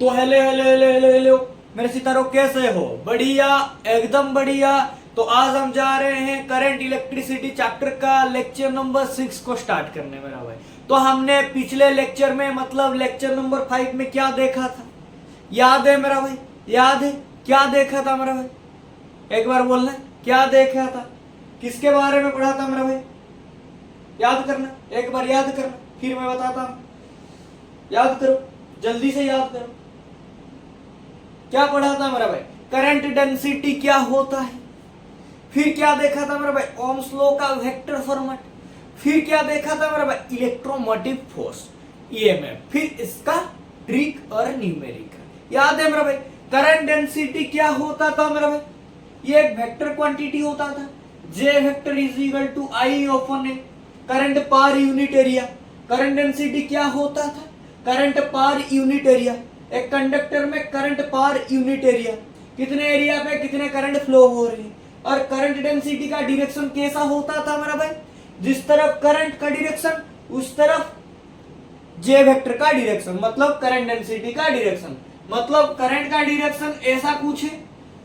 तो hello hello hello hello hello मेरे सितारों, कैसे हो? बढ़िया, एकदम बढ़िया। तो आज हम जा रहे हैं करंट इलेक्ट्रिसिटी चैप्टर का लेक्चर नंबर 6 को स्टार्ट करने मेरा भाई। तो हमने पिछले लेक्चर में मतलब लेक्चर नंबर 5 में क्या देखा था, याद है मेरा भाई? याद है क्या देखा था मेरा भाई? एक बार बोलना, क्या देखा था, किसके बारे में पढ़ा था मेरा भाई? याद करना, एक बार याद करना, फिर मैं बताता हूं। याद करो, जल्दी से याद करो, क्या पढ़ा था मेरा भाई? करंट डेंसिटी क्या होता है, फिर क्या देखा था मेरा भाई? ओम्स लॉ का वेक्टर फॉर्मेट, फिर क्या देखा था मेरा भाई? इलेक्ट्रोमोटिव फोर्स, ईएमएफ, फिर इसका ट्रिक और न्यूमेरिकल। याद है मेरा भाई? करंट डेंसिटी क्या होता था मेरा भाई? ये एक वेक्टर क्वांटिटी होता था, J vector is equal to I upon A current per unit area. Current density क्या होता था? Current per unit area. एक कंडक्टर में करंट पर यूनिट एरिया, कितने एरिया पे कितने करंट फ्लो हो रही है। और करंट डेंसिटी का डायरेक्शन कैसा होता था मेरा भाई? जिस तरफ करंट का डायरेक्शन उस तरफ जे वेक्टर का डायरेक्शन, मतलब करंट डेंसिटी का डायरेक्शन। मतलब करंट का डायरेक्शन ऐसा कुछ है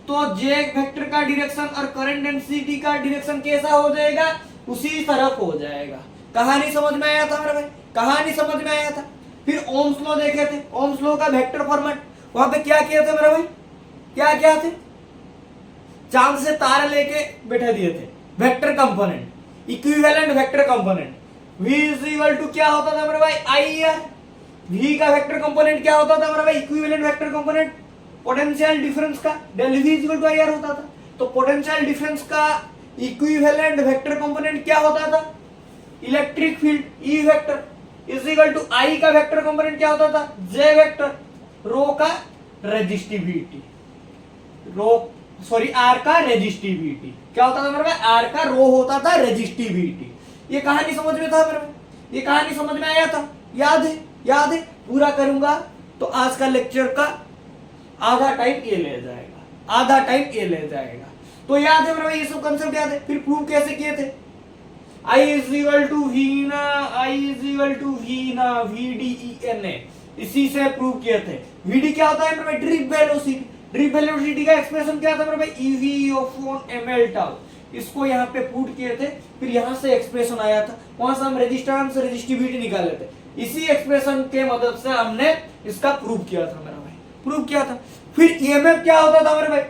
तो जे वेक्टर का डायरेक्शन और करंट डेंसिटी का डायरेक्शन कैसा हो जाएगा? उसी तरफ हो जाएगा। कहानी समझ में आया था मेरा भाई? कहानी समझ में आया था? फिर ओम्स लॉ देखे थे, ओम्स लॉ का वेक्टर फॉर्मेट। वहां पे क्या किया था मेरा भाई? क्या क्या थे? चांद से तार लेके बैठा दिए थे, vector component, equivalent vector component. v is equal to क्या होता था मेरे भाई? I R. v का वेक्टर कंपोनेंट क्या होता था मेरे भाई? Equivalent vector component potential difference का del v is equal to I R होता था। तो पोटेंशियल डिफरेंस का इक्विवेलेंट वेक्टर कंपोनेंट क्या होता था? Electric field E vector is equal to I का वेक्टर कंपोनेंट क्या होता था? J vector. रो का रेजिस्टिविटी, रो सॉरी आर का रेजिस्टिविटी क्या होता था मेरे भाई? आर का रो होता था रेजिस्टिविटी। ये कहानी समझ में था मेरे भाई? ये कहानी समझ में आया था? याद है? याद है? पूरा करूंगा तो आज का लेक्चर का आधा टाइम ये ले जाएगा, आधा टाइम ये ले जाएगा। तो याद है मेरे भाई? ये सब कंसेप्ट याद है? फिर प्रूव कैसे किए थे? I is equal to V ना, I is equal to V ना VDENA, इसी से प्रूव किए थे। VD क्या होता है मेरे भाई? Drip velocity. ड्रिप वेलोसिटी का एक्सप्रेशन क्या था मेरे भाई? EV upon ml tau. इसको यहाँ पे पुट किए थे, फिर यहाँ से एक्सप्रेशन आया था, वहां से हम रेजिस्टेंस रेजिस्टिविटी निकाले थे। इसी एक्सप्रेशन के मदद से हमने इसका प्रूव किया था मेरा भाई, प्रूव किया था। फिर EMF क्या होता था मेरे भाई?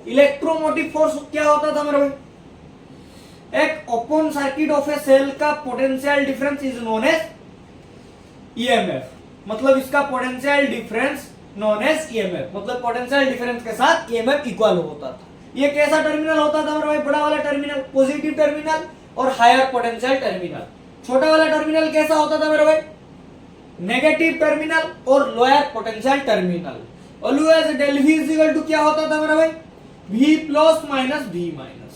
इलेक्ट्रोमोटिव फोर्स क्या होता था मेरे भाई? एक open circuit of a cell का potential difference is known as EMF. मतलब इसका potential difference known as EMF, मतलब पोटेंशियल डिफरेंस के साथ ईएमएफ इक्वल होता था। ये कैसा टर्मिनल होता था मेरे भाई? बड़ा वाला टर्मिनल पॉजिटिव टर्मिनल और हायर पोटेंशियल टर्मिनल। छोटा वाला टर्मिनल कैसा होता था मेरे भाई? नेगेटिव टर्मिनल और lower potential terminal. Always del V is equal to क्या होता था मेरा भाई? V plus minus V minus,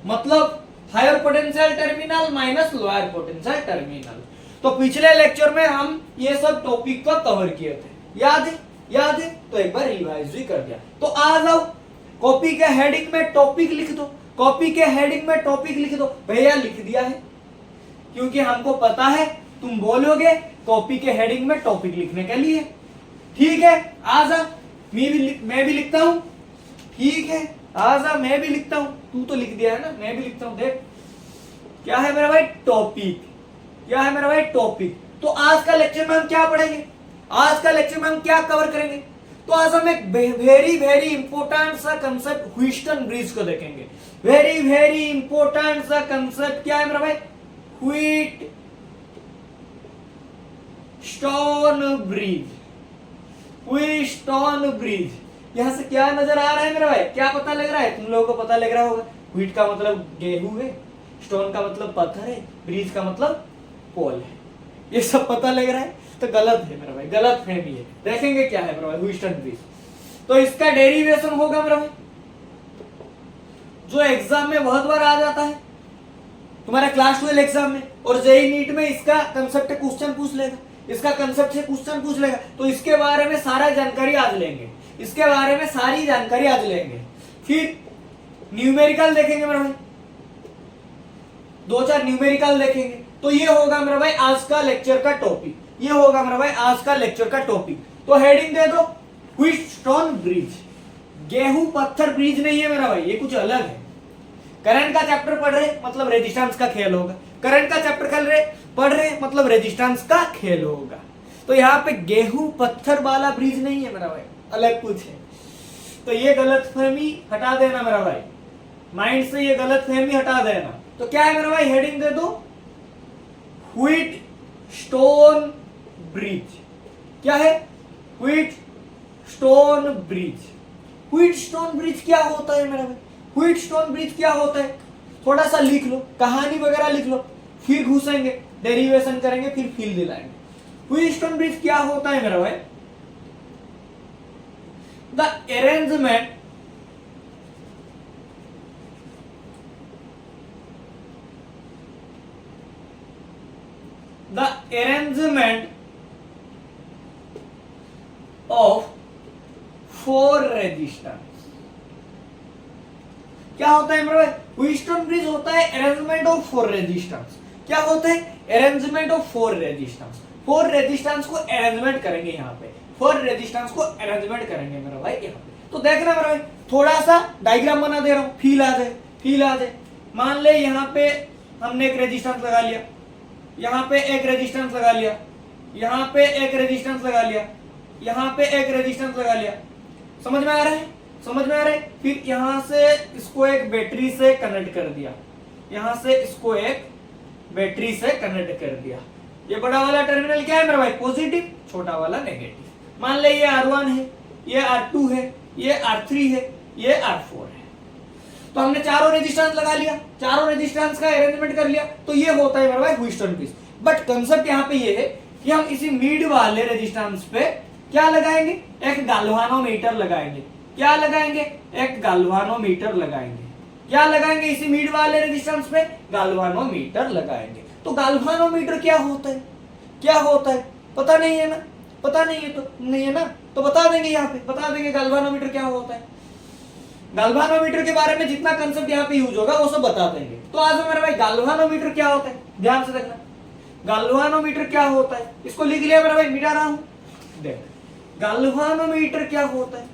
मतलब higher potential terminal minus lower potential terminal. तो पिछले लेक्चर में हम ये सब टॉपिक को कवर किए थे, याद है? याद है? तो एक बार रिवाइज भी कर दिया। तो आ जाओ, कॉपी के हेडिंग में टॉपिक लिख दो, कॉपी के हेडिंग में टॉपिक लिख दो। भैया लिख दिया है, क्योंकि हमको पता है तुम बोलोगे कॉपी के हेडिंग में टॉपिक लिखने के लिए। ठीक है, आ जा, मैं भी लिखता हूं। ठीक है, आजा, मैं भी लिखता हूं। तू तो लिख दिया है ना, मैं भी लिखता हूं। देख क्या है मेरा भाई? टॉपिक। क्या है मेरा भाई? टॉपिक। तो आज का लेक्चर में हम क्या पढ़ेंगे? आज का लेक्चर में हम क्या कवर करेंगे? तो आज हम एक वेरी वेरी इंपॉर्टेंट सा कंसेप्ट ह्यूस्टन ब्रिज को देखेंगे। वेरी वेरी इंपॉर्टेंट सा कंसेप्ट क्या है मेरा भाई? Wheatstone bridge. Wheatstone bridge. यहां से क्या नजर आ रहा है मेरा भाई? क्या पता लग रहा है? तुम लोगों को पता लग रहा होगा, व्हीट का मतलब गेहूं है, स्टोन का मतलब पत्थर है, ब्रिज का मतलब पोल है। ये सब पता लग रहा है? तो गलत है मेरा भाई, गलत फहमी है। देखेंगे क्या है मेरा भाई व्हीटस्टोन ब्रिज। तो इसका डेरिवेशन होगा मेरा भाई, जो एग्जाम में बहुत बार आ जाता है तुम्हारा क्लास 12 एग्जाम में, और जेईई नीट में इसका कंसेप्ट क्वेश्चन पूछ लेगा, इसका कंसेप्ट से क्वेश्चन पूछ लेगा। तो इसके बारे में सारा जानकारी आज लेंगे, इसके बारे में सारी जानकारी आज लेंगे। फिर न्यूमेरिकल देखेंगे मेरा भाई, 2-4 न्यूमेरिकल देखेंगे। तो ये होगा मेरा भाई आज का लेक्चर का टॉपिक। ये होगा मेरा भाई आज का लेक्चर का टॉपिक। तो हेडिंग दे दो व्हीटस्टोन ब्रिज। गेहूं पत्थर ब्रिज नहीं है मेरा भाई, ये कुछ अलग है। करंट का चैप्टर पढ़ रहे मतलब रेजिस्टेंस का खेल होगा, करंट का चैप्टर पढ़ रहे मतलब रेजिस्टेंस का खेल होगा। तो यहाँ पे गेहूं पत्थर वाला ब्रिज नहीं है मेरा भाई, अलग कुछ है। तो ये गलतफहमी हटा देना मेरा भाई, माइंड से ये गलतफहमी हटा देना। तो क्या है मेरा भाई, हेडिंग दे दो व्हीटस्टोन ब्रिज। क्या है? Wheatstone bridge. व्हीटस्टोन ब्रिज क्या होता है मेरा भाई? व्हीटस्टोन ब्रिज क्या होता है? थोड़ा सा लिख लो, कहानी वगैरह लिख लो, फिर घुसेंगे, डेरिवेशन करेंगे, फिर फील दिलाएंगे। व्हीटस्टोन ब्रिज क्या होता है मेरा भाई? The arrangement of four resistance। क्या होता है मेरे भाई? व्हीटस्टोन ब्रिज होता है अरेंजमेंट ऑफ फोर रेजिस्टेंस। क्या होता है? Arrangement of four resistance. Four resistance को अरेंजमेंट करेंगे यहाँ पे, फोर रेजिस्टेंस को अरेंजमेंट करेंगे मेरा भाई यहाँ पे। तो देखना मेरा भाई, थोड़ा सा डायग्राम बना दे रहा हूँ, फील आ जाए, फील आ जाए। मान ले यहाँ पे हमने एक रेजिस्टेंस लगा लिया, यहाँ पे एक रेजिस्टेंस लगा लिया, यहाँ पे एक रेजिस्टेंस लगा लिया, यहाँ पे एक रेजिस्टेंस लगा लिया। समझ में आ रहा है? समझ में आ रहा है? फिर यहाँ से इसको एक बैटरी से कनेक्ट कर दिया, यहाँ से इसको एक बैटरी से कनेक्ट कर दिया। ये बड़ा वाला टर्मिनल क्या है मेरा भाई? पॉजिटिव, छोटा वाला नेगेटिव। मान ले ये R1 है, ये R2 है, ये R3 है, ये R4 है। तो हमने चारों रेजिस्टेंस लगा लिया, चारों रेजिस्टेंस का अरेंजमेंट कर लिया। तो ये होता है मेरा भाई व्हीटस्टोन ब्रिज। बट कंसेप्ट यहाँ पे ये है कि हम इसी मिड वाले रेजिस्टेंस पे क्या लगाएंगे? एक गाल्वानोमीटर लगाएंगे। क्या लगाएंगे? एक गाल्वानोमीटर लगाएंगे। क्या लगाएंगे? इसी मिड वाले रेजिस्टेंस पे गाल्वानोमीटर लगाएंगे। तो गाल्वानोमीटर क्या होता है? क्या होता है? पता नहीं है ना? पता नहीं है तो नहीं है ना, तो बता देंगे, यहाँ पे बता देंगे गाल्वानोमीटर क्या होता है। गाल्वानोमीटर के बारे में जितना कंसेप्ट यहाँ पे यूज होगा वो सब बता देंगे। तो आज मेरा भाई गाल्वानोमीटर क्या होता है, ध्यान से देखना। गाल्वानोमीटर क्या होता है, इसको लिख लिया मेरा भाई, मिटा रहा हूं। देख, गाल्वानोमीटर क्या होता है?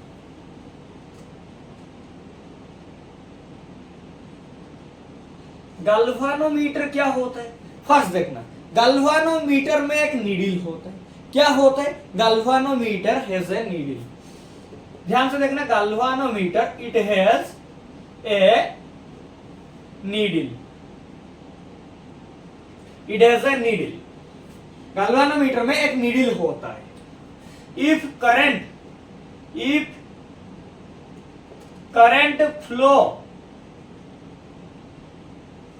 गाल्वानोमीटर क्या होता है? फर्स्ट देखना, गाल्वानोमीटर में एक नीडल होता है। क्या होता है? Galvanometer has a needle. ध्यान से देखना, galvanometer it has a needle, it has a needle. Galvanometer में एक नीडल होता है। If current flow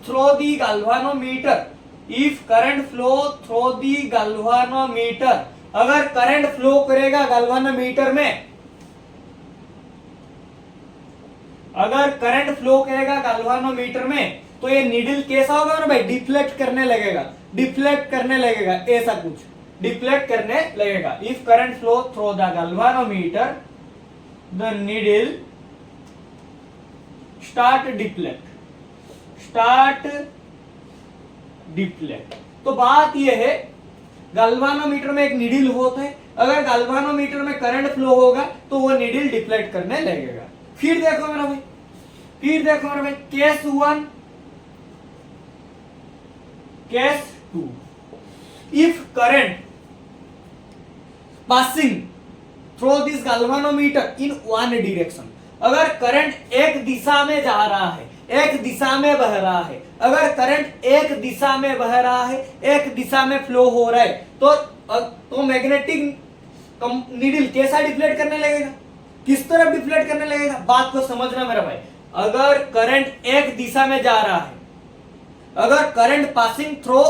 through the galvanometer, if current flow through the galvanometer, अगर करंट फ्लो करेगा गाल्वानोमीटर में, अगर करंट फ्लो करेगा गाल्वानोमीटर में, तो ये नीडल कैसा होगा ना भाई? डिफ्लेक्ट करने लगेगा, डिफ्लेक्ट करने लगेगा, ऐसा कुछ डिफ्लेक्ट करने लगेगा। If current flow through the galvanometer, the needle start deflect. तो बात ये है, गाल्वानोमीटर में एक नीडल होता है, अगर गाल्वानोमीटर में करंट फ्लो होगा तो वो नीडल डिफ्लेक्ट करने लगेगा। फिर देखो मेरा भाई, case 1, case 2, if current passing through this galvanometer in one direction, अगर करंट एक दिशा में जा रहा है, एक दिशा में बह रहा है, अगर करंट एक दिशा में बह रहा है, एक दिशा में फ्लो हो रहा है, तो मैग्नेटिक नीडल कैसा डिफ्लेक्ट करने लगेगा? किस तरफ डिफ्लेक्ट करने लगेगा? बात को समझना मेरा भाई। अगर करंट एक दिशा में जा रहा है, अगर current passing through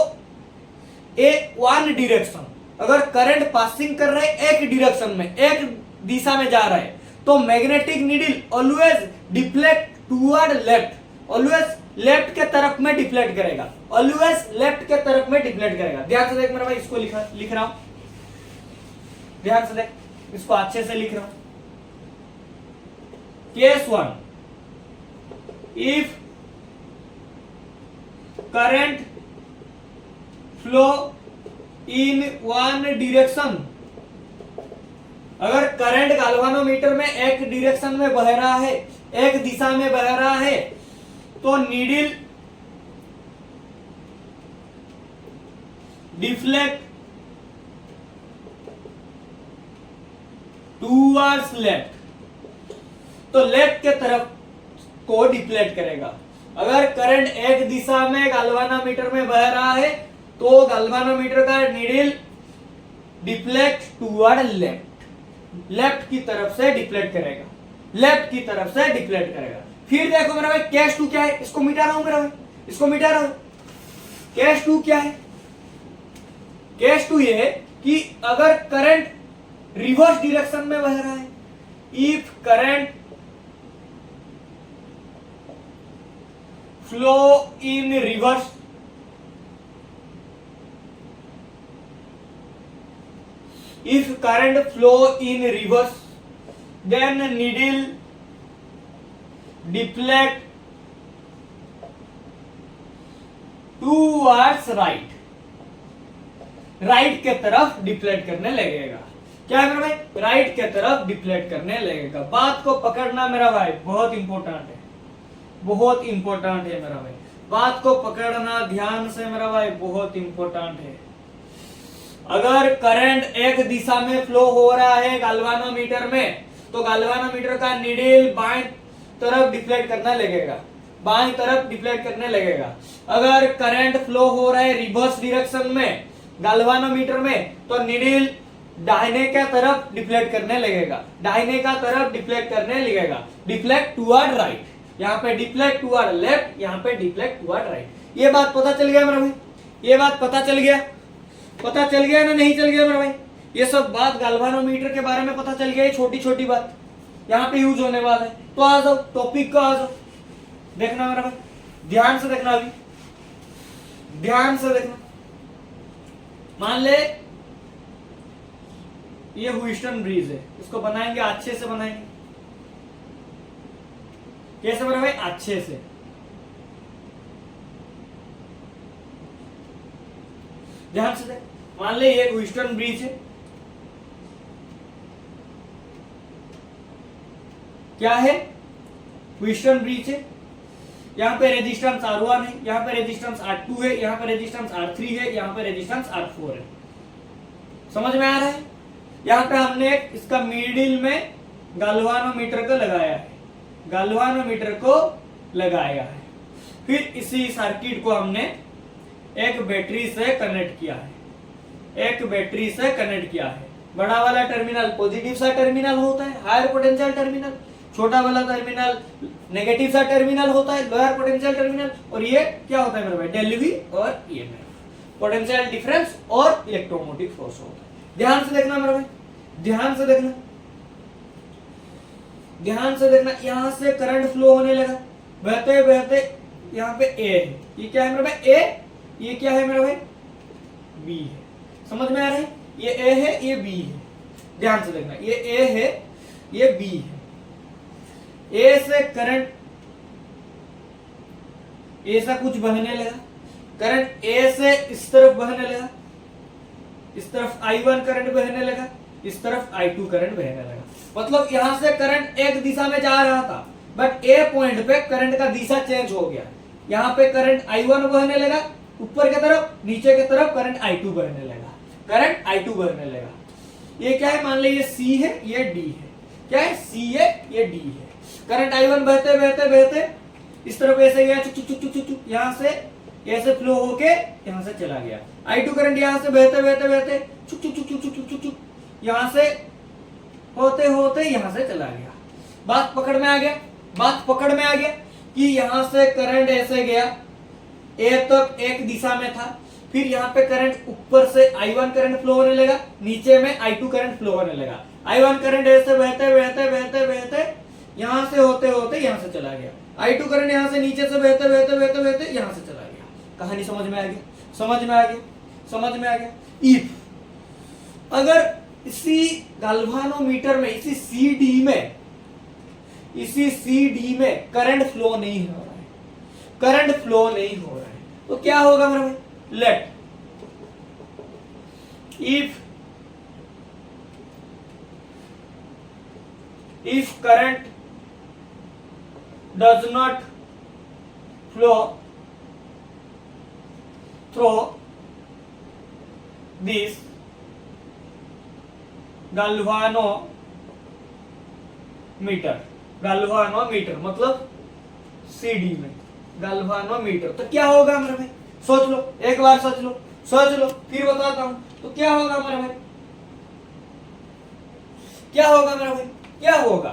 a one direction, अगर करंट पासिंग कर रहा है एक डायरेक्शन में, एक दिशा में जा रहा है, तो magnetic needle always deflect toward left, always left के तरफ में डिफ्लेक्ट करेगा, ऑलवेज लेफ्ट के तरफ में डिफ्लेक्ट करेगा। ध्यान से देख मेरा भाई, इसको लिख रहा हूं, ध्यान से देख, इसको अच्छे से लिख रहा हूं। Case 1, if current flow in one direction, अगर करंट गाल्वानोमीटर में एक डायरेक्शन में बह रहा है, एक दिशा में बह रहा है, तो नीडल डिफ्लेक्ट टूवर्ड्स लेफ्ट, तो लेफ्ट के तरफ को डिफ्लेक्ट करेगा। अगर करंट एक दिशा में गाल्वानोमीटर में बह रहा है तो गाल्वानोमीटर का needle deflect toward left, left की तरफ से डिफ्लेक्ट करेगा, लेफ्ट की तरफ से डिफ्लेक्ट करेगा। फिर देखो मेरा भाई केस 2 क्या है, इसको मिटा रहा हूं मेरा भाई, इसको मिटा रहा हूं। केस 2 क्या है? केस 2 ये है कि अगर करंट रिवर्स डायरेक्शन में बह रहा है, if current flow in reverse, if current flow in reverse, then needle deflect towards right, right के तरफ डिफ्लेक्ट करने लगेगा। क्या है मेरा भाई? राइट के तरफ डिफ्लेक्ट करने लगेगा। बात को पकड़ना मेरा भाई बहुत इंपॉर्टेंट है, बहुत इंपॉर्टेंट है मेरा भाई, बात को पकड़ना ध्यान से मेरा भाई, बहुत इंपॉर्टेंट है। अगर करंट एक दिशा में फ्लो हो रहा है गाल्वानोमीटर में, तो गाल्वानोमीटर का नीडल बाएं तरफ डिफ्लेक्ट करने लगेगा, बाएं तरफ डिफ्लेक्ट करने लगेगा। अगर करंट फ्लो हो रहा है रिवर्स डायरेक्शन में गाल्वानोमीटर में, तो नीडल दाहिने का तरफ डिफ्लेक्ट करने लगेगा, दाहिने का तरफ डिफ्लेक्ट करने लगेगा, डिफ्लेक्ट टुवर्ड राइट, यहाँ पे डिफ्लेक्ट टुवर्ड लेफ्ट, यहाँ पे डिफ्लेक्ट टुवर्ड राइट। ये बात पता चल गया मेरा भाई, ये बात पता चल गया, पता चल गया ना नहीं चल गया मेरा भाई? ये सब बात गाल्वानोमीटर के बारे में पता चल गया, ये छोटी छोटी बात यहाँ पे यूज होने वाला है। तो आ जाओ टॉपिक को, आ जाओ देखना मेरा भाई, ध्यान से देखना, अभी ध्यान से देखना। मान ले ये ह्यूस्टन ब्रिज है, इसको बनाएंगे, अच्छे से बनाएंगे। कैसे मेरा भाई? अच्छे से। ध्यान से देख, मान ले ये ह्यूस्टन ब्रिज है, क्या है? ह्यूस्टन ब्रिज है। यहाँ पे रेजिस्टेंस R1 है, यहाँ पे रेजिस्टेंस R2 है, यहाँ पे रेजिस्टेंस R3 है, यहाँ पे रेजिस्टेंस R4 है। समझ में आ रहा है? यहाँ पे हमने इसका मिडिल में गाल्वानोमीटर को लगाया है, गाल्वानोमीटर को लगाया है। फिर इसी सर्किट को हमने एक बैटरी से कनेक्ट किया है, एक बैटरी से कनेक्ट किया है। बड़ा वाला टर्मिनल पॉजिटिव सा टर्मिनल होता है, हायर पोटेंशियल टर्मिनल, छोटा वाला टर्मिनल नेगेटिव सा टर्मिनल होता है, लोअर पोटेंशियल टर्मिनल। और ये क्या होता है मेरे भाई? डेल्वी और ईएमएफ, पोटेंशियल डिफरेंस और इलेक्ट्रोमोटिव फोर्स होता है। ध्यान से देखना मेरे भाई, ध्यान से देखना, ध्यान से देखना। यहां से करंट फ्लो होने लगा, बहते बहते यहाँ पे ए है, ये क्या है मेरे भाई? ए। ये क्या है मेरे भाई? बी है। समझ में आ रहा है? ये ए है, ये बी है। ध्यान से देखना, ये ए है, ये बी है। ए से करंट ऐसा कुछ बहने लगा, करंट ए से इस तरफ बहने लगा, इस तरफ I1 करंट बहने लगा, इस तरफ I2 करंट बहने लगा। मतलब यहां से करंट एक दिशा में जा रहा था, बट ए पॉइंट पे करंट का दिशा चेंज हो गया। यहाँ पे करंट I1 बहने लगा ऊपर की तरफ, नीचे की तरफ करंट I2 बहने लगा, करंट I2 बहने लगा। ये क्या है? मान ली ये C है, ये D है। क्या है? C है, ये D है। करंट I1 बहते बहते बहते इस तरफ ऐसे गया, चुक चुक चुक चुक चुक, यहाँ से ऐसे फ्लो होके यहाँ से चला गया। I2 करंट यहाँ से बहते बहते बहते चुक चुक चुक चुक चुक चुक चुक, यहाँ से होते होते यहाँ से चला गया। बात पकड़ में आ गया, बात पकड़ में आ गया कि यहाँ से करंट ऐसे गया, ए तक एक दिशा में था, फिर यहाँ पे करंट ऊपर से I1 करंट फ्लो होने लगा, नीचे में I2 करंट फ्लो होने लगा। I1 करंट ऐसे बहते बहते बहते बहते यहाँ से होते होते यहाँ से चला गया। I2 करंट यहाँ से नीचे से बहते बहते बहते बहते यहाँ से चला गया। कहानी समझ में आ गया? समझ में आ गया? समझ में आ गया? इफ अगर इसी गाल्वानोमीटर में, इसी CD में करंट फ्लो नहीं हो रहा है, करंट फ्लो नहीं हो रहा है, तो क्या होगा मेरा भाई? Let if current does not flow through this galvanometer मतलब सीडी में galvanometer। तो क्या होगा मेरे भाई, सोच लो एक बार, सोच लो फिर बताता हूं। तो क्या होगा मेरे भाई, क्या होगा मेरे भाई, क्या होगा?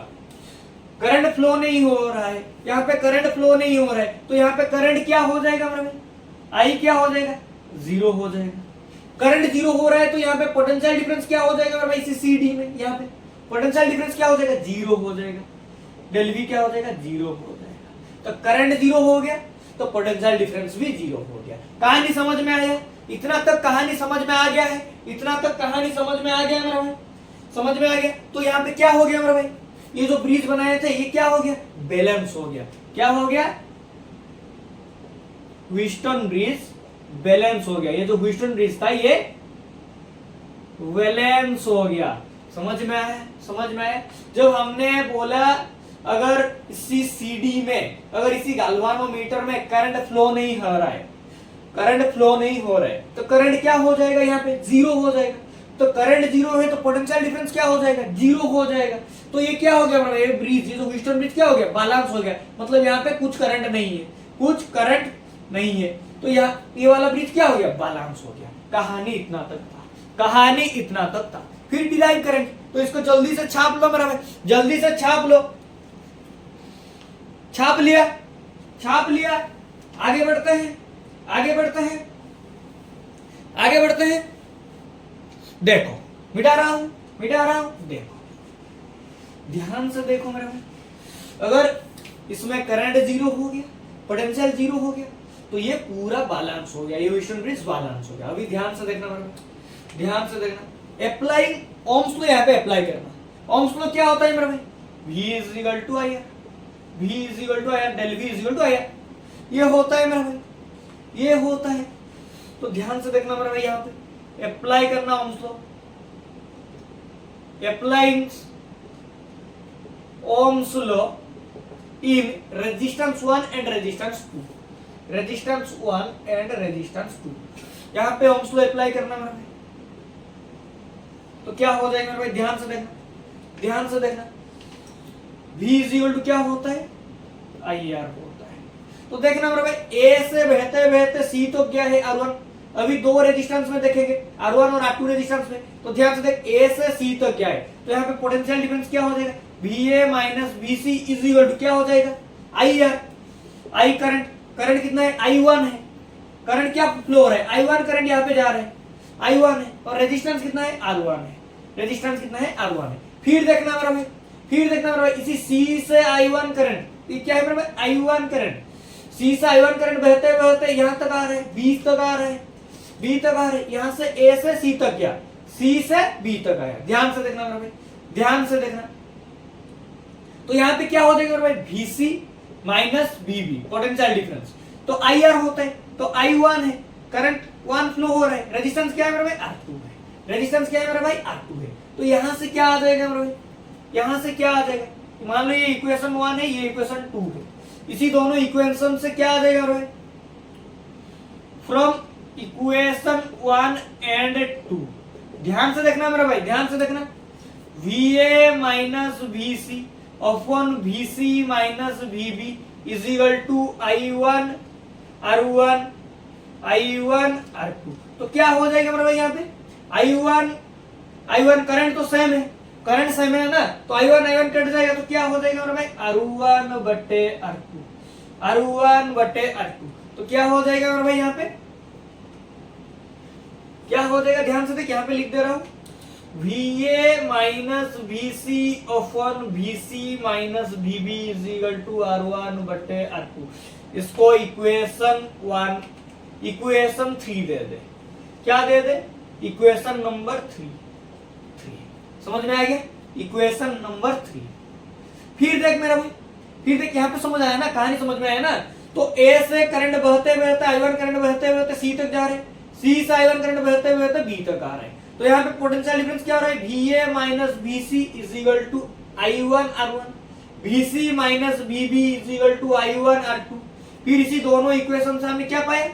करंट फ्लो नहीं हो रहा है, यहाँ पे करंट फ्लो नहीं हो रहा है, तो यहाँ पे करंट क्या हो जाएगा मेरे भाई, आई क्या हो जाएगा, जीरो हो जाएगा। करंट जीरो हो रहा है तो यहाँ पे पोटेंशियल डिफरेंस क्या हो जाएगा मेरे भाई, इसी सीडी में यहाँ पे पोटेंशियल डिफरेंस क्या हो जाएगा, जीरो हो जाएगा। डेल वी क्या हो जाएगा, जीरो हो जाएगा। तो करंट जीरो हो गया तो पोटेंशियल डिफरेंस भी जीरो हो गया। कहानी समझ में आया? इतना तक कहानी समझ में आ गया है, इतना तक कहानी समझ में आ गया मेरा भाई, समझ में आ गया। तो यहाँ पे क्या हो गया मेरा भाई, ये जो ब्रिज बनाए थे ये क्या हो गया, बैलेंस हो गया। क्या हो गया, व्हीटस्टोन ब्रिज बैलेंस हो गया। ये जो व्हीटस्टोन ब्रिज था ये बैलेंस हो गया। समझ में आया, समझ में आया। जब हमने बोला अगर इसी सीडी में, अगर इसी गाल्वानोमीटर में करंट फ्लो नहीं हो रहा है, करंट फ्लो नहीं हो रहा है, तो करंट क्या हो जाएगा, यहाँ पे जीरो हो जाएगा। तो करंट जीरो है तो पोटेंशियल डिफरेंस क्या हो जाएगा, जीरो हो जाएगा। तो ये क्या हो गया, ये ब्रिज, ये जो व्हीटस्टोन ब्रिज क्या हो गया, बैलेंस हो गया। मतलब यहाँ पे कुछ करंट नहीं है, कुछ करंट नहीं है, तो यहाँ ये वाला ब्रिज क्या हो गया, बैलेंस हो गया। कहानी इतना तक था, कहानी इतना तक था। फिर डिराइव करेंगे, तो इसको जल्दी से छाप लो मेरा भाई, जल्दी से छाप लो। छाप लिया, छाप लिया। आगे बढ़ते हैं, आगे बढ़ते हैं, आगे बढ़ते हैं। देखो मिटा रहा हूं, मिटा रहा हूं, देखो ध्यान से देखो मेरा भाई। अगर इसमें करंट जीरो हो गया, पोटेंशियल जीरो हो गया, तो ये पूरा बैलेंस हो गया, ये व्हीटस्टोन ब्रिज बैलेंस हो गया। अभी ध्यान से देखना मेरा भाई, ध्यान से देखना। अप्लाइंग ओम्स लॉ यहाँ पे अप्लाई करना। ओम्स लॉ क्या होता है मेरा भाई, V is equal to I R, V is equal to I R, del V is equal to I R. ये होता है मेरा भाई, ये होता है। तो ध्यान से देखना मेरा भाई, यहाँ पे अप्लाई करना Ohm's law. Applying Ohm's law in resistance 1 and resistance 2, resistance 1 and resistance 2। यहाँ पे ओम्स लॉ अप्लाई करना मेरा भाई। तो क्या हो जाएगा मेरे भाई, ध्यान से देखना, ध्यान से देखना। V इज इक्वल टू क्या होता है, IR होता है। तो देखना मेरे भाई, A से बहते बहते C तो क्या है, R1। अभी दो रेजिस्टेंस में देखेंगे, R1 और R2 रेजिस्टेंस में। तो ध्यान से देख, A से C तो क्या है, तो यहाँ पे पोटेंशियल डिफरेंस क्या हो जाएगा, VA minus VC is equal to क्या हो जाएगा, IR। I करंट, करंट कितना है, I1 है। करंट क्या फ्लो हो रहा है, I1 करंट यहाँ पे जा रहा है, I1 है। और रेजिस्टेंस कितना है, R1 है। रेजिस्टेंस कितना है, R1 है। फिर देखना मेरा भाई, फिर देखना मेरा भाई, इसी C से I1 करंट, ये क्या है मेरा भाई, I1 करंट। C से I1 करंट बहते बहते यहाँ तक आ रहे हैं, B तक आ रहे हैं, B तक आ रहे हैं। यहाँ से A से C तक गया, C से B तक आया। ध्यान से देखना मेरा भाई, ध्यान से देखना। तो यहाँ पे क्या हो जाएगा मेरा भाई, VC minus VB, potential difference. तो IR होता है, तो I1 है, करंट 1 फ्लो हो रहा है। रेजिस्टेंस क्या है मेरा भाई, R2 है। रेजिस्टेंस क्या है मेरा भाई, R2 है। तो यहां से क्या आ जाएगा मेरा भाई, यहां से क्या आ जाएगा, मान लो ये इक्वेशन 1 है, ये इक्वेशन 2 है। इसी दोनों इक्वेशन से क्या आ जाएगा मेरा भाई, फ्रॉम इक्वेशन 1 एंड 2। ध्यान से देखना मेरा भाई, ध्यान से देखना। VA minus VC upon VC minus VB is equal to I1 R1 I1 R2। तो क्या हो जाएगा मेरा भाई, यहाँ पे I1 करंट तो सेम है, करंट सेम है ना, तो I1 कट जाएगा। तो क्या हो जाएगा मेरा भाई, R1 बटे R2, R1 बटे R2। तो क्या हो जाएगा मेरा भाई, यहाँ पे क्या हो जाएगा, ध्यान से देख, यहाँ पे लिख दे रहा हूं, VA minus VC upon VC minus VB is equal to R1 बटे R2। इसको इक्वेशन 1, इक्वेशन 3 दे दे। क्या दे दे, इक्वेशन नंबर 3। समझ में आ गया, इक्वेशन नंबर 3। फिर देख मेरा भाई, फिर देख, यहाँ पे समझ आया ना, कहानी समझ में आया ना। तो A से करंट बहते बहते I1 करंट बहते बहते C तक जा रहे हैं, C से I1 करंट बहते बहते B तक आ रहे हैं। तो यहाँ पे पोटेंशियल डिफरेंस क्या हो रहा है, VA minus BC is equal to I1 R1, VC minus BB is equal to I1 R2। फिर इसी दोनों इक्वेशन से हमने क्या पाया,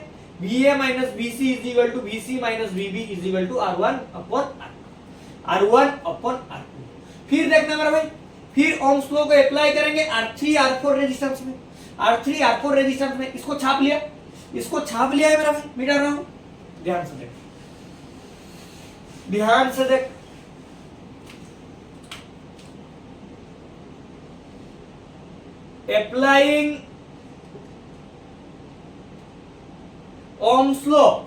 VA minus BC is equal to VC minus BB is equal to R1 upon R2। फिर देखना मेरा भाई, फिर ओम्स लॉ को अप्लाई करेंगे R3 R4 रेजिस्टेंस में, R3 R4 रेजिस्टेंस में। इसको छाप लिया है मेरा भाई, मिटा रहा हूं, ध्यान से देख, ध्यान से देख। Applying Ohm's law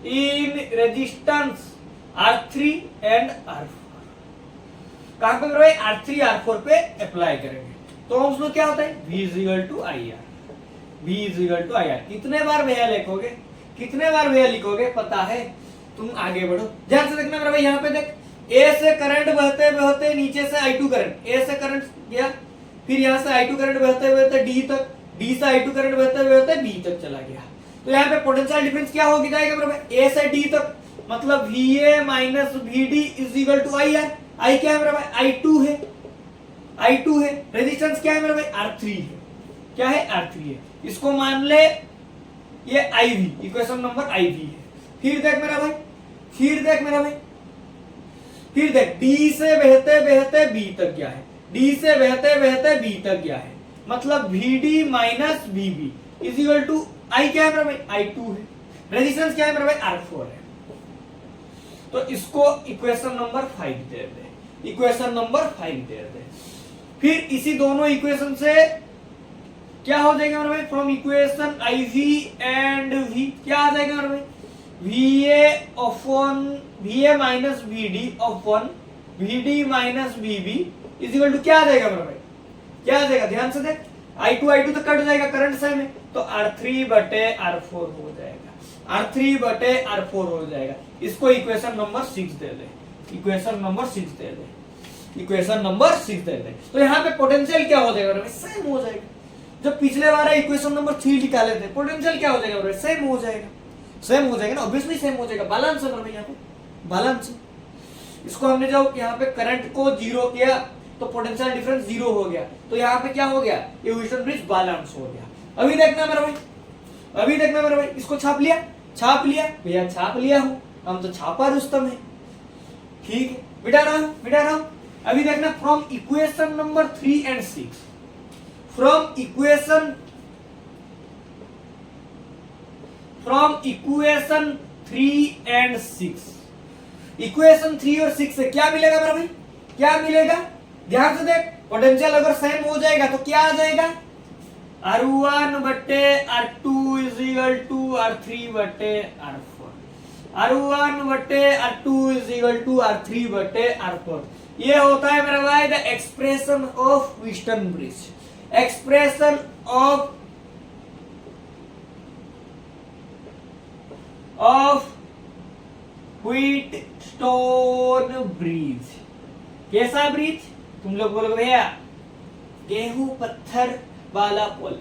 in resistance R3 and R4, कहां पे करोगे, R3 R4 पे अप्लाई करेंगे। तो ओम्स लॉ क्या होता है, V is equal to IR, V is equal to IR। कितने बार भैया लिखोगे पता है, तुम आगे बढ़ो। ध्यान से देखना मेरा भाई, यहाँ पे देख, A से करंट बहते बहते नीचे से I2 करंट, A से करंट गया, फिर यहाँ से I2 करंट बहते बहते D तक, D से I2 करंट बहते बहते B तक चला गया। तो यहाँ पे पोटेंशियल डिफरेंस क्या होगी जाएगा मेरा भाई, A से D तक, मतलब VA minus VD is equal to IR। I क्या है मेरा भाई, I2 है। रेजिस्टेंस क्या है मेरा भाई, R3 है। क्या है, R3 है। इसको मान ले ये IV, इक्वेशन नंबर IV है। फिर देख मेरा भाई, फिर देख D से बहते बहते B तक गया है, D से बहते बहते B तक गया है, मतलब VD minus VB is equal to I क्या है मेरा भाई, I2 है। रेजिस्टेंस क्या है मेरा भाई, R4 है। तो इसको इक्वेशन नंबर 5 दे दे। फिर इसी दोनों इक्वेशन से क्या हो जाएगा मेरा भाई, from equation IV and V क्या आ जाएगा मेरा भाई, VA minus VD upon VD minus BB is equal to क्या आ जाएगा मेरा भाई, क्या आ जाएगा, ध्यान से देख, I2 तो कट जाएगा करंट से में, तो R3 बटे R4 हो जाएगा। इसको इक्वेशन नंबर 6 दे दे, तो यहाँ पे पोटेंशियल क्या हो जाएगा, सेम हो जाएगा। जब पिछले बार इक्वेशन नंबर 3 निकाले थे, पोटेंशियल क्या हो जाएगा, सेम हो जाएगा ना, ऑब्वियसली सेम हो जाएगा, बैलेंस है यहाँ पे, बैलेंस। इसको हमने जब यहाँ पे करंट को जीरो किया तो पोटेंशियल डिफरेंस जीरो हो गया, तो यहाँ पे क्या हो गया, ये ह्यूस्टन ब्रिज बैलेंस हो गया। अभी देखना मेरा भाई, इसको छाप लिया भैया, छाप लिया हूं, हम तो छापा रुस्तम है, ठीक है, मिटा रहा हूं। अभी देखना, from equation number 3 and 6, from equation 3 and 6, equation 3 और 6 से क्या मिलेगा मेरा भाई, क्या मिलेगा, ध्यान से देख। पोटेंशियल अगर सेम हो जाएगा तो क्या आ जाएगा, R1 बटे R2 is equal to R3 बटे R4, R1 बटे R2 is equal to R3 बटे R4। ये होता है मेरा भाई the expression of Wheatstone bridge, expression of Wheatstone bridge. कैसा ब्रिज, तुम लोग बोलोगे भैया गेहूं पत्थर वाला पुल,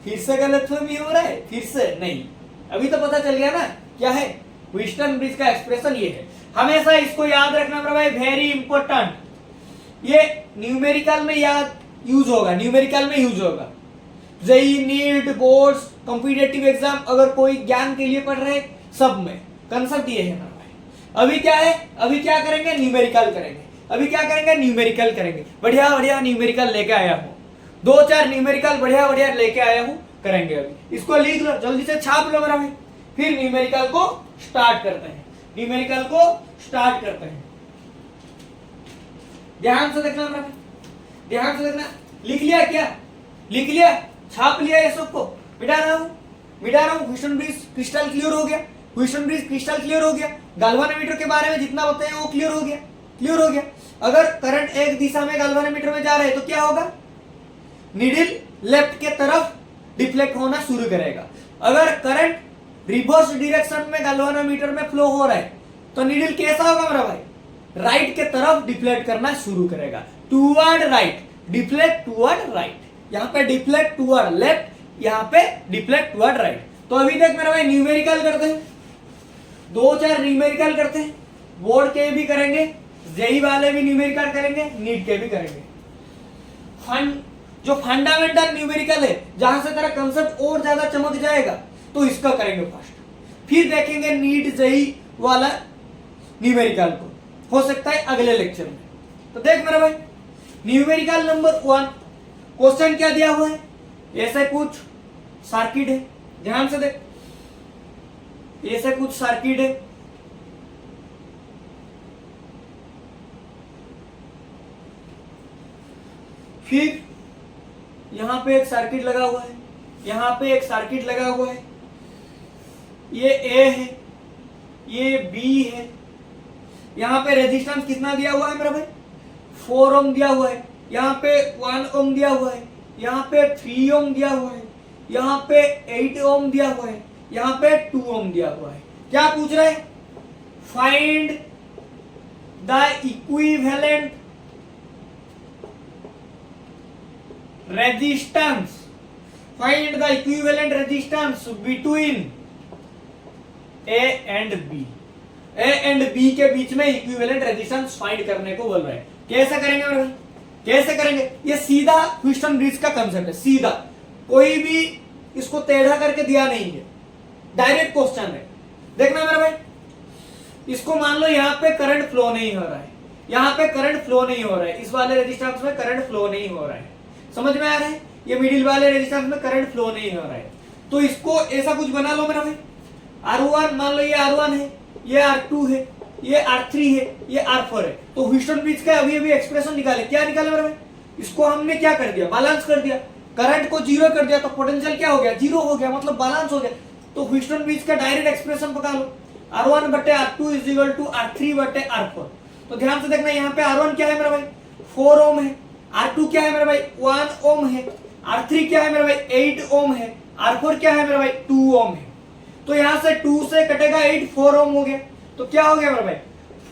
फिर से गलतफहमी हो रहा है, फिर से नहीं, अभी तो पता चल गया ना क्या है, व्हीटस्टोन ब्रिज का एक्सप्रेशन ये है। हमेशा इसको याद रखना मेरा भाई, वेरी इंपॉर्टेंट, ये न्यूमेरिकल में यूज होगा। JEE, NEET, boards, competitive exam, अगर कोई ज्ञान के लिए पढ़ रहे, सब में कंसेप्ट ये है मेरा भाई। अभी क्या करेंगे, न्यूमेरिकल करेंगे। बढ़िया न्यूमेरिकल लेके आया हूँ, 2-4 न्यूमेरिकल बढ़िया लेके आया हूँ, करेंगे। अभी इसको लिख लो, जल्दी से छाप लो मेरा भाई, फिर न्यूमेरिकल को स्टार्ट करते हैं। ध्यान से देखना मेरा भाई, लिख लिया, छाप लिया, ये सबको मिटा रहा हूँ। व्हीटस्टोन ब्रिज क्रिस्टल क्लियर हो गया। गैल्वेनोमीटर के बारे में जितना बताया वो क्लियर हो गया। अगर करंट एक दिशा में गैल्वेनोमीटर में जा रहा है तो क्या होगा, नीडल लेफ्ट के तरफ डिफ्लेक्ट होना शुरू करेगा। अगर करंट रिवर्स डायरेक्शन में गैल्वेनोमीटर में फ्लो हो रहा है तो नीडल कैसा होगा मेरा भाई, राइट के तरफ डिफ्लेक्ट करना शुरू करेगा, toward right, deflect toward right. यहाँ पे डिफ्लेक्ट टुवर्ड लेफ्ट, यहाँ पे डिफ्लेक्ट टुवर्ड राइट। तो अभी देख मेरा भाई न्यूमेरिकल करते हैं, 2-4 न्यूमेरिकल करते हैं, बोर्ड के भी करेंगे, जेई वाले भी न्यूमेरिकल करेंगे, नीट के भी करेंगे। जो फंडामेंटल न्यूमेरिकल है, जहां से तेरा कंसेप्ट और ज्यादा चमक जाएगा, तो इसका करेंगे फर्स्ट, फिर देखेंगे नीट जेई वाला न्यूमेरिकल को, हो सकता है अगले लेक्चर में। तो देख मेरा भाई न्यूमेरिकल नंबर 1, क्वेश्चन क्या दिया हुआ है, ऐसे कुछ सर्किट है, ध्यान से देख, ऐसे कुछ सर्किट है, फिर यहां पे एक सर्किट लगा हुआ है, यहां पे एक सर्किट लगा हुआ है, ये ए है, ये बी है, यहां पे रेजिस्टेंस कितना दिया हुआ है मेरा भाई, 4 ओम दिया हुआ है, यहाँ पे 1 ओम दिया हुआ है, यहाँ पे 3 ओम दिया हुआ है, यहाँ पे 8 ओम दिया हुआ है, यहाँ पे 2 ओम दिया हुआ है। क्या पूछ रहा है, find the equivalent resistance, find the equivalent resistance between A and B, A and B के बीच में इक्विवेलेंट रेजिस्टेंस फाइंड करने को बोल रहे हैं। कैसे करेंगे मेरे भाई, कैसे करेंगे, ये सीधा ह्यूस्टन ब्रिज का कंसेप्ट है, सीधा, कोई भी इसको टेढ़ा करके दिया नहीं है, डायरेक्ट क्वेश्चन है। देखना मेरे भाई, इसको मान लो यहाँ पे करंट फ्लो नहीं हो रहा है, यहाँ पे करंट फ्लो नहीं हो रहा है, इस वाले रेजिस्टेंस में करंट फ्लो नहीं हो रहा है, समझ में आ रहा है, ये मिडिल वाले रेजिस्टेंस में करंट फ्लो नहीं हो रहा है, तो इसको ऐसा कुछ बना लो मेरा भाई, R1 मान लो, ये R1 है, ये R2 है, ये R3 है, ये R4 है। तो ह्यूस्टन ब्रिज का अभी अभी एक्सप्रेशन निकाले, क्या निकाले मेरे भाई, इसको हमने क्या कर दिया, बैलेंस कर दिया, करंट को जीरो कर दिया, तो पोटेंशियल क्या हो गया, जीरो हो गया, मतलब बैलेंस हो गया। तो ह्यूस्टन ब्रिज का डायरेक्ट एक्सप्रेशन पका लो, R1 बटे R2 is equal to R3 बटे R4। तो ध्यान से देखना, यहाँ पे R1 क्या है मेरा भाई, 4 ओम है, R2 क्या है मेरा भाई, 1 ओम है, R3 क्या है मेरा भाई, 8 ओम है, R4 क्या है मेरा भाई, 2 ओम है। तो यहां से 2 से कटेगा 8, 4 ओम हो गया, तो क्या हो गया मेरा भाई,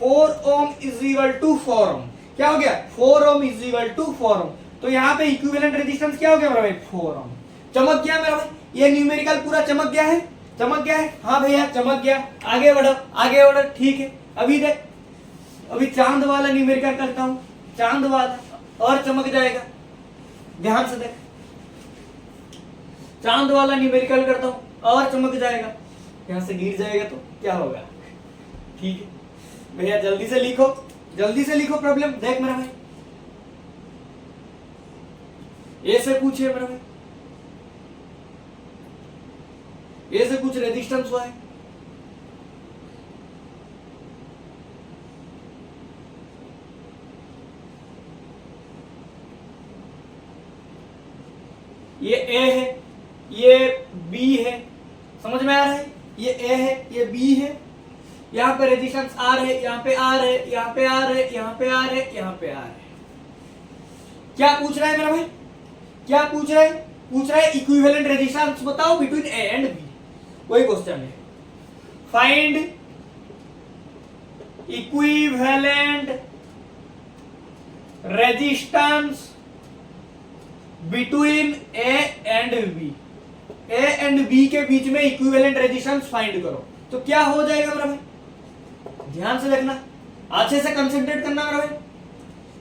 4 ओम इज इक्वल टू 4 ओम, क्या हो गया, 4 ओम इज इक्वल टू 4 ओम। तो यहाँ पे इक्विवेलेंट रेजिस्टेंस क्या हो गया मेरा भाई, 4 ओम। चमक गया मेरा भाई, ये न्यूमेरिकल पूरा चमक गया है, चमक गया है, हाँ भैया चमक गया, आगे बढ़ो आगे बढ़ो, ठीक है। अभी देख, अभी चांद वाला न्यूमेरिकल करता हूं, चांद वाला और चमक जाएगा, ध्यान से देख, चांद वाला न्यूमेरिकल करता हूं और चमक जाएगा, यहां से गिर जाएगा तो क्या होगा, ठीक है भैया, जल्दी से लिखो, जल्दी से लिखो प्रॉब्लम। देख मेरा भाई, ऐसे पूछे मेरा भाई, ऐसे कुछ रेजिस्टेंस हुआ है, ये ए है, ये बी है, समझ में आ रहा है, ये ए है, ये बी है, यहाँ पे रेजिस्टेंस आर है, यहाँ पे आर है, यहाँ पे आर है, यहाँ पे आर है, यहाँ पे आर है। क्या पूछ रहा है मेरा भाई, क्या पूछ रहा है, पूछ रहा है इक्विवेलेंट रेजिस्टेंस बताओ बिटवीन ए एंड बी, वही क्वेश्चन है, find equivalent resistance between A and B, A and B के बीच में इक्विवेलेंट रेजिस्टेंस फाइंड करो। तो क्या हो जाएगा मेरा भाई, ध्यान से देखना, अच्छे से कंसंट्रेट करना मेरा भाई,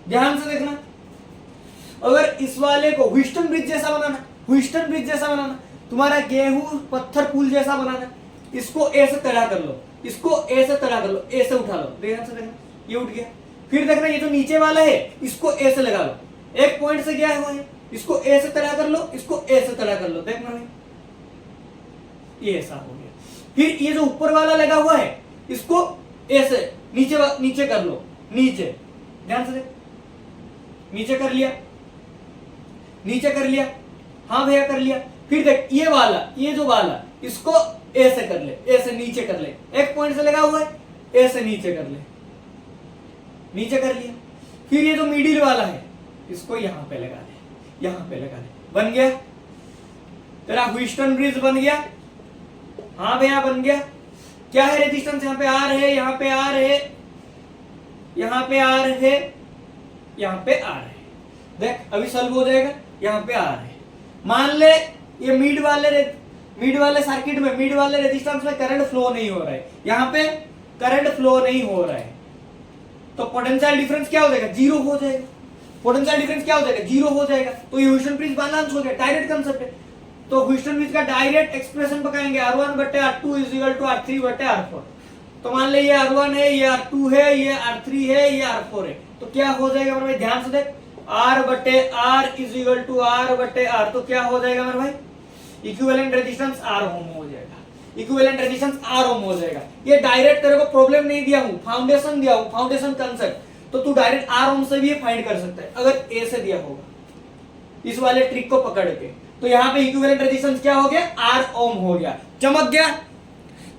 ध्यान से देखना। अगर इस वाले को ह्यूस्टन ब्रिज जैसा बनाना, ह्यूस्टन ब्रिज जैसा बनाना, तुम्हारा गेहूं पत्थर पुल जैसा बनाना, इसको ऐसे तड़ा कर लो, इसको ऐसे तड़ा कर लो, ऐसे उठा लो, ध्यान से देखना, ये उठ गया। फिर देखना ये जो नीचे वाला है इसको ऐसे लगा लो, एक पॉइंट से गया हुआ है, इसको ऐसे तड़ा कर लो, इसको ऐसे तड़ा कर लो, देखना भाई ये ऐसा हो गया। फिर ये जो ऊपर वाला लगा हुआ है इसको ऐसे नीचे नीचे कर लो, नीचे, ध्यान से देख, नीचे कर लिया, नीचे कर लिया, हाँ भैया कर लिया। फिर देख ये वाला, ये जो वाला, इसको ऐसे कर ले, ऐसे नीचे कर ले, एक पॉइंट से लगा हुआ है, ऐसे नीचे कर ले, नीचे कर लिया। फिर ये जो मिडिल वाला है इसको यहां पे लगा दे, यहां पे लगा दे, बन गया तेरा ह्यूस्टन ब्रिज बन गया, हाँ भैया बन गया। क्या है रेजिस्टेंस, यहाँ पे आर है, यहाँ पे आर है, यहाँ पे आर है, यहाँ पे आर है, देख अभी सॉल्व हो जाएगा, यहाँ पे आर है। मान ले ये मिड वाले सर्किट में, मिड वाले रेजिस्टेंस में करंट फ्लो नहीं हो रहा है, यहाँ पे करंट फ्लो नहीं हो रहा है, तो पोटेंशियल डिफरेंस क्या हो जाएगा, जीरो हो जाएगा। पोटेंशियल डिफरेंस क्या हो जाएगा, जीरो हो जाएगा। तो ये ह्यूस्टन ब्रिज बैलेंस हो गया, डायरेक्ट कंसेप्ट है। तो ह्यूस्टन ब्रिज का डायरेक्ट एक्सप्रेशन पकाएंगे, R1 बटे R2 is equal to R3 बटे R4। तो मान ले ये R1 है, ये R2 है, ये R3 है, ये R4 है, तो क्या हो जाएगा मेरे भाई, ध्यान से देख, R बटे R is equal to R बटे R, तो क्या हो जाएगा मेरे भाई, इक्विवेलेंट रेजिस्टेंस R ओम हो जाएगा, इक्विवेलेंट रेजिस्टेंस R ओम हो जाएगा। ये डायरेक्ट तेरे को प्रॉब्लम नहीं दिया हूं, फाउंडेशन दिया हूं, फाउंडेशन कंसेप्ट, तो तू डायरेक्ट R ओम से भी ये फाइंड कर सकता है अगर A से दिया होगा, इस वाले ट्रिक को पकड़ के। तो यहाँ पे इक्विवेलेंट रेजिस्टेंस क्या हो गया, R ओम हो गया। चमक गया,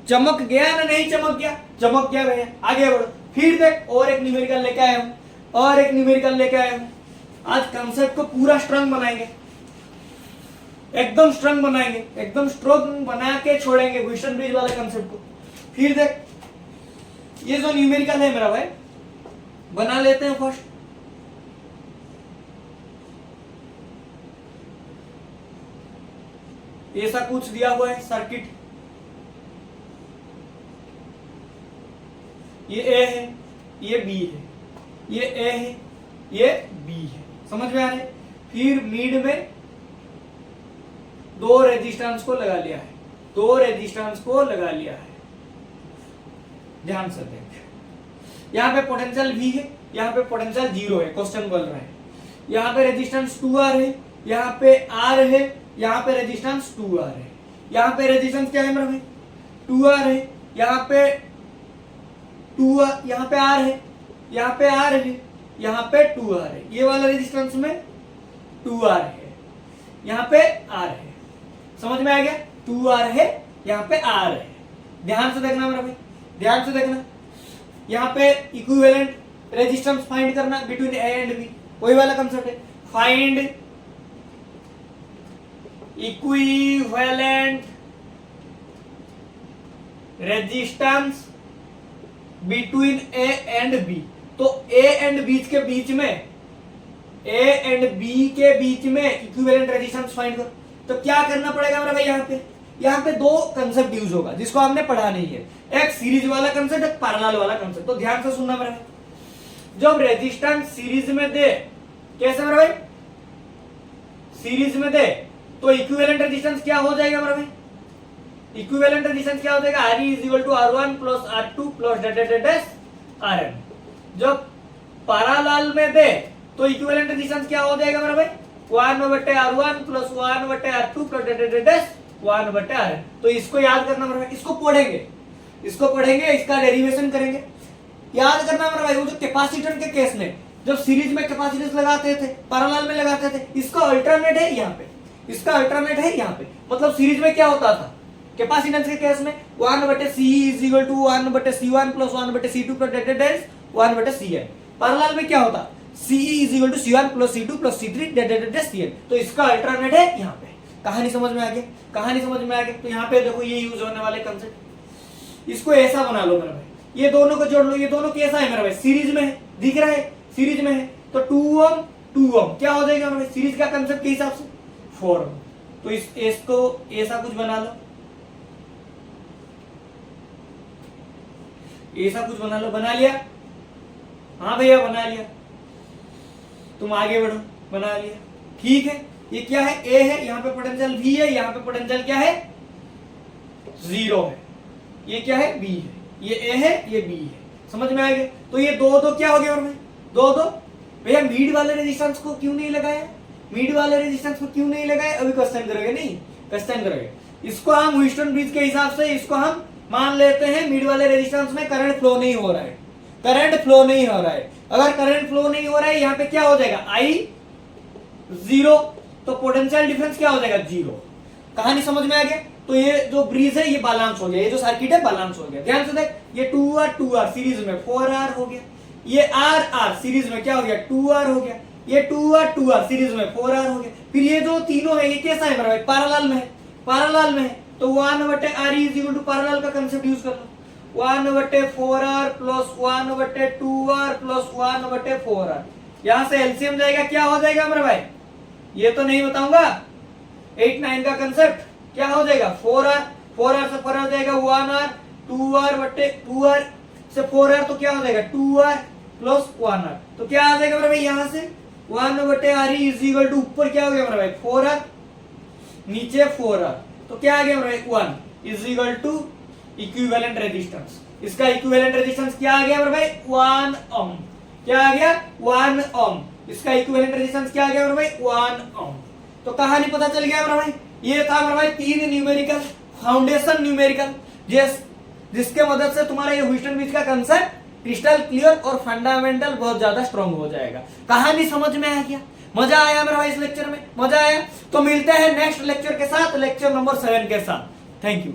चमक गया ना, नहीं चमक गया, चमक गया भैया। आगे बढ़ो, फिर देख और एक न्यूमेरिकल लेके आया हूं, और एक न्यूमेरिकल लेके आया हूं। आज कंसेप्ट को पूरा स्ट्रांग बनाएंगे, एकदम स्ट्रांग बनाएंगे, एकदम स्ट्रांग बना के छोड़ेंगे ह्यूस्टन ब्रिज वाले कंसेप्ट को। फिर देख, ये जो न्यूमेरिकल है मेरा भाई, बना लेते हैं फर्स्ट। ऐसा कुछ दिया हुआ है सर्किट, ये A है, ये B है, ये A है, ये B है, समझ में आ रहा है। फिर मिड में दो रेजिस्टेंस को लगा लिया है, दो रेजिस्टेंस को लगा लिया है, ध्यान से देख। यहाँ पे पोटेंशियल V है, यहाँ पे पोटेंशियल 0 है, क्वेश्चन बोल रहा है। यहाँ पे रेजिस्टेंस 2R है, यहाँ पे R है, यहाँ पे रेजिस्टेंस 2R है, यहाँ पे रेजिस्टेंस क्या है मेरा भाई, 2R है, यहाँ पे 2R, यहाँ पे R है, यहाँ पे R है, यहाँ पे 2R है, ये वाला रेजिस्टेंस में 2R है, यहाँ पे R है, समझ में आ गया। 2R है, यहाँ पे R है, ध्यान से देखना मेरा भाई, ध्यान से देखना। यहाँ पे इक्विवेलेंट रेजिस्टेंस फाइंड करना बिटवीन A एंड B, वही वाला कंसेप्ट है, find equivalent resistance between A and B। तो A एंड B के बीच में, A एंड B के बीच में इक्विवेलेंट रेजिस्टेंस फाइंड करो। तो क्या करना पड़ेगा मेरा भाई, यहाँ पे दो कंसेप्ट यूज होगा जिसको हमने पढ़ा नहीं है, एक सीरीज वाला कंसेप्ट, एक पैरेलल वाला कंसेप्ट। तो ध्यान से सुनना मेरा भाई, जब रेजिस्टेंस सीरीज में दे, कैसे मेरा भाई, सीरीज में दे, तो इक्विवेलेंट रेजिस्टेंस क्या हो जाएगा मेरा भाई, इक्विवेलेंट रेजिस्टेंस क्या हो जाएगा, Re is equal to R1 plus R2 plus Rn। जब पैरेलल में दे तो इक्विवेलेंट रेजिस्टेंस क्या हो जाएगा मेरा भाई, 1/R1 plus 1/R2 plus 1/Rn। तो इसको याद करना मेरा भाई, इसको पढ़ेंगे, इसको पढ़ेंगे, इसका डेरिवेशन करेंगे। याद करना मेरा भाई, वो जो कैपेसिटर के केस में जब सीरीज में कैपेसिटेंस लगाते थे, पैरेलल में लगाते थे, इसका अल्टरनेट है यहाँ पे, इसका अल्टरनेट है यहाँ पे। मतलब सीरीज में क्या होता था, कैपेसिटेंस के केस में 1/CE is equal to 1/C1 plus 1/C2 plus 1/Cn। Parallel में क्या होता, CE is equal to C1 plus C2 plus C3 Cn। तो इसका अल्टरनेट है यहाँ पे। कहानी समझ में आ गया, कहानी समझ में आ गया। तो यहाँ पे देखो ये यूज होने वाले कंसेप्ट, इसको ऐसा बना लो मेरा भाई, ये दोनों को जोड़ लो। ये दोनों कैसा है मेरा भाई, सीरीज में है, दिख रहा है, सीरीज में है। तो 2 ओम 2 ओम क्या हो जाएगा मेरा भाई, सीरीज का कंसेप्ट के हिसाब से 4 ओम। तो इसको ऐसा कुछ बना लो, ऐसा कुछ बना लो। बना लिया, हाँ भैया बना लिया, तुम आगे बढ़ो, बना लिया, ठीक है। ये क्या है, A है, यहाँ पे पोटेंशियल V है, यहाँ पे पोटेंशियल क्या है, 0 है। ये क्या है, B है, ये A है, ये B है, समझ में आ गया। तो ये दो क्या हो गया और दो भैया मीड वाले रेजिस्टेंस को क्यों नहीं लगाया, मीड वाले रेजिस्टेंस को क्यों नहीं लगाया, अभी क्वेश्चन करोगे, नहीं क्वेश्चन करोगे। इसको हम ह्यूस्टन ब्रिज के हिसाब से इसको हम मान लेते हैं मिड वाले रेजिस्टेंस में करंट फ्लो नहीं हो रहा है, करंट फ्लो नहीं हो रहा है। अगर करंट फ्लो नहीं हो रहा है, यहाँ पे क्या हो जाएगा, I 0, तो पोटेंशियल डिफरेंस क्या हो जाएगा, 0। कहानी समझ में आ गया। तो ये जो ब्रिज है ये बैलेंस हो गया, ये जो सर्किट है बैलेंस हो गया। ध्यान से देख, ये 2R सीरीज में 4R हो गया, ये R सीरीज में क्या हो गया, 2R हो गया, ये 2R सीरीज में 4R हो गया। फिर ये जो तीनों है ये कैसा है मेरा भाई, पैरेलल में है, पैरेलल में है। तो 1/RE is equal to parallel का कंसेप्ट यूज कर लो, 1/4R plus 1/2R plus 1/4R। यहां से एलसीएम जाएगा, क्या हो जाएगा मेरा भाई, ये तो नहीं बताऊंगा, 8 9 का कंसेप्ट, क्या हो जाएगा 4r, 4r से 4r हो जाएगा 1r, 2r बटे 2r से 4r तो क्या हो जाएगा 2r प्लस 1r। तो क्या आ जाएगा मेरा भाई यहां से 1 बटे r इज इक्वल टू ऊपर क्या हो गया मेरा भाई 4r, नीचे 4r, तो क्या आ गया मेरा भाई 1 is equal to equivalent resistance. इसका इक्विवेलेंट रेजिस्टेंस क्या आ गया मेरा भाई 1 ओम। क्या आ गया 1 ओम। इसका इक्विवेलेंट रेजिस्टेंस क्या आ गया मेरा भाई 1 ओम। तो कहानी पता चल गया मेरा भाई। ये था मेरा भाई 3 न्यूमेरिकल, फाउंडेशन न्यूमेरिकल, जिसके मदद से तुम्हारा ये ह्यूस्टन ब्रिज का कंसेप्ट क्रिस्टल क्लियर और फंडामेंटल बहुत ज्यादा स्ट्रॉन्ग हो जाएगा। कहानी समझ में आ गया? मजा आया मेरा भाई इस लेक्चर में? मजा आया? तो मिलते हैं नेक्स्ट लेक्चर के साथ, लेक्चर नंबर 7 के साथ। Thank you.